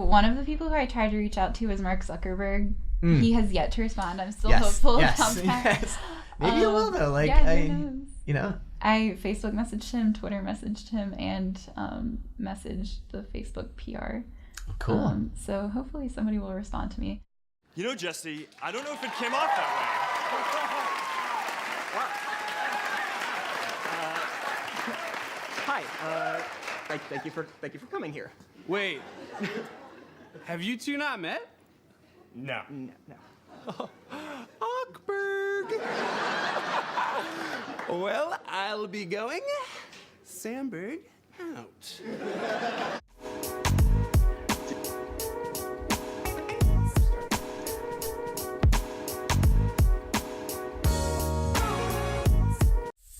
One of the people who I tried to reach out to was Mark Zuckerberg. He has yet to respond. I'm still Yes, hopeful yes, about that. yes. Maybe he will though. Like, yeah, who knows? You know, I Facebook messaged him, Twitter messaged him, and messaged the Facebook PR. cool. So hopefully somebody will respond to me. You know, Jesse, I don't know if it came off that Hi. Thank you for coming here. Wait, have you two not met? way. No. No. Ockberg. Well, I'll be going. Sandberg out.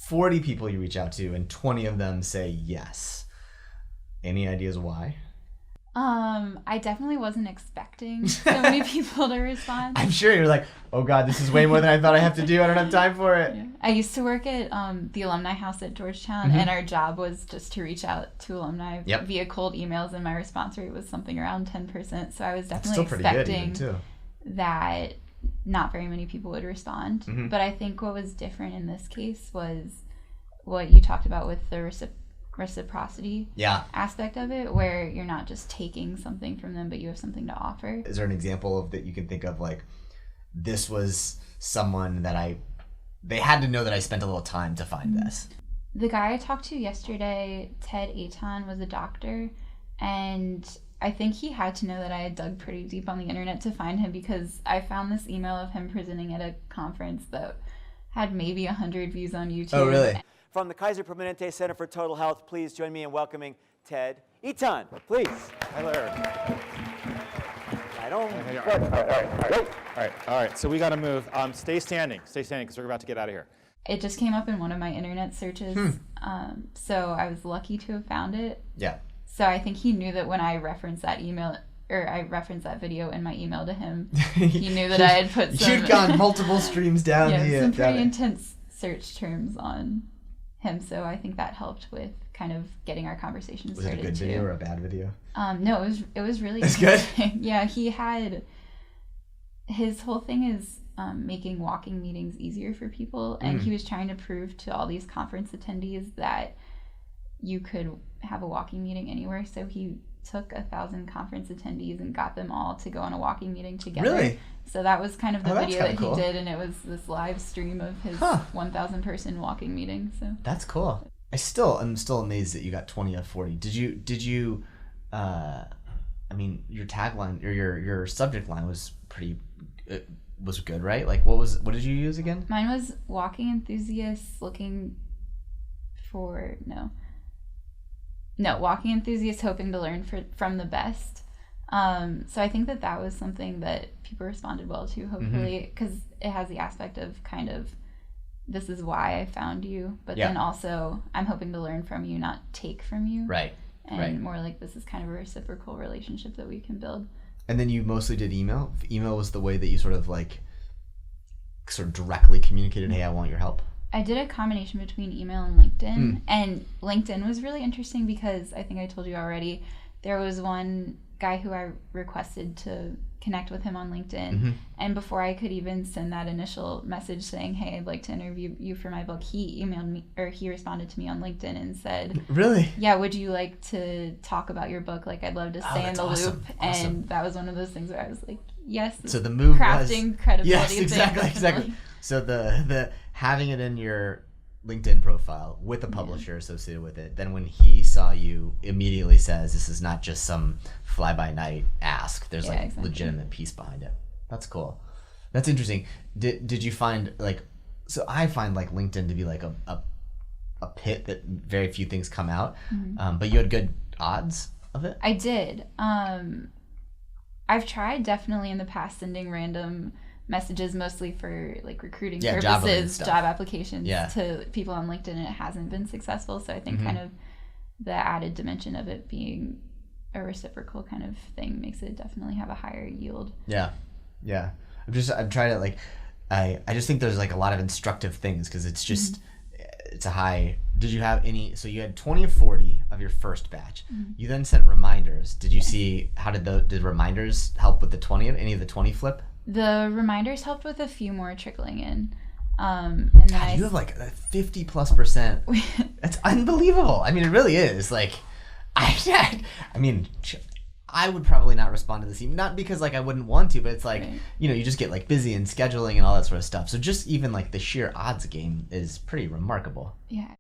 40 people you reach out to and 20 of them say yes. Any ideas why? I definitely wasn't expecting so many people to respond. I'm sure you're like, oh God, this is way more than I thought I have to do. I don't have time for it. Yeah. I used to work at the alumni house at Georgetown, and our job was just to reach out to alumni via cold emails, and my response rate was something around 10%. So I was definitely expecting that not very many people would respond. But I think what was different in this case was what you talked about with the reciprocity aspect of it, where you're not just taking something from them, but you have something to offer. Is there an example of that you can think of, like, this was someone that they had to know that I spent a little time to find this? The guy I talked to yesterday, Ted Aton, was a doctor, and I think he had to know that I had dug pretty deep on the internet to find him, because I found this email of him presenting at a conference that had maybe 100 views on YouTube. Oh, really? From the Kaiser Permanente Center for Total Health, please join me in welcoming Ted Aton, please. Hello. Right on. All right. So we got to move. Stay standing, because we're about to get out of here. It just came up in one of my internet searches, so I was lucky to have found it. Yeah. So I think he knew that when I referenced that email, or I referenced that video in my email to him, he knew that I had put some... You'd gone multiple streams down. some pretty intense search terms on him, so I think that helped with kind of getting our conversation started. Was it a good video or a bad video? No, it was really It's good? Yeah, his whole thing is making walking meetings easier for people, and he was trying to prove to all these conference attendees that you could have a walking meeting anywhere. So he took 1,000 conference attendees and got them all to go on a walking meeting together. Really? So that was kind of the video that cool. he did, and it was this live stream of his 1,000 person walking meeting. So that's cool. I'm still amazed that you got 20 of 40. Did you I mean, your tagline or your subject line was pretty was good, right? Like, what did you use again? Mine was walking enthusiasts looking for walking enthusiasts hoping to learn from the best. So I think that was something that people responded well to, hopefully, because it has the aspect of kind of, this is why I found you, but then also I'm hoping to learn from you, not take from you. Right. And more like, this is kind of a reciprocal relationship that we can build. And then you mostly did email. Email was the way that you sort of directly communicated, hey, I want your help. I did a combination between email and LinkedIn. And LinkedIn was really interesting because I think I told you already, there was one guy who I requested to connect with him on LinkedIn. And before I could even send that initial message saying, hey, I'd like to interview you for my book, he emailed me, or he responded to me on LinkedIn and said, really? Yeah, would you like to talk about your book? Like, I'd love to stay in the loop. Awesome. And that was one of those things where I was like, yes. So the move crafting credibility. Yes, exactly. So the having it in your LinkedIn profile with a publisher associated with it, then when he saw you, immediately says, this is not just some fly-by-night ask. There's legitimate piece behind it. That's cool. That's interesting. Did you find, so I find LinkedIn to be like a pit that very few things come out, but you had good odds of it? I did. I've tried definitely in the past sending random messages, mostly for recruiting purposes, job applications to people on LinkedIn, and it hasn't been successful. So I think kind of the added dimension of it being a reciprocal kind of thing makes it definitely have a higher yield. Yeah. I'm trying to I just think there's a lot of instructive things, because it's just it's a high Did you have any? So you had 20 of 40 of your first batch. Mm-hmm. You then sent reminders. Did you see how did reminders help with the 20? Any of the 20 flip? The reminders helped with a few more trickling in. And then God, you have like a 50+%. That's unbelievable. I mean, it really is. Like, I mean, I would probably not respond to this email, not because like I wouldn't want to, but it's like, right. You just get like busy and scheduling and all that sort of stuff. So just even like the sheer odds game is pretty remarkable. Yeah.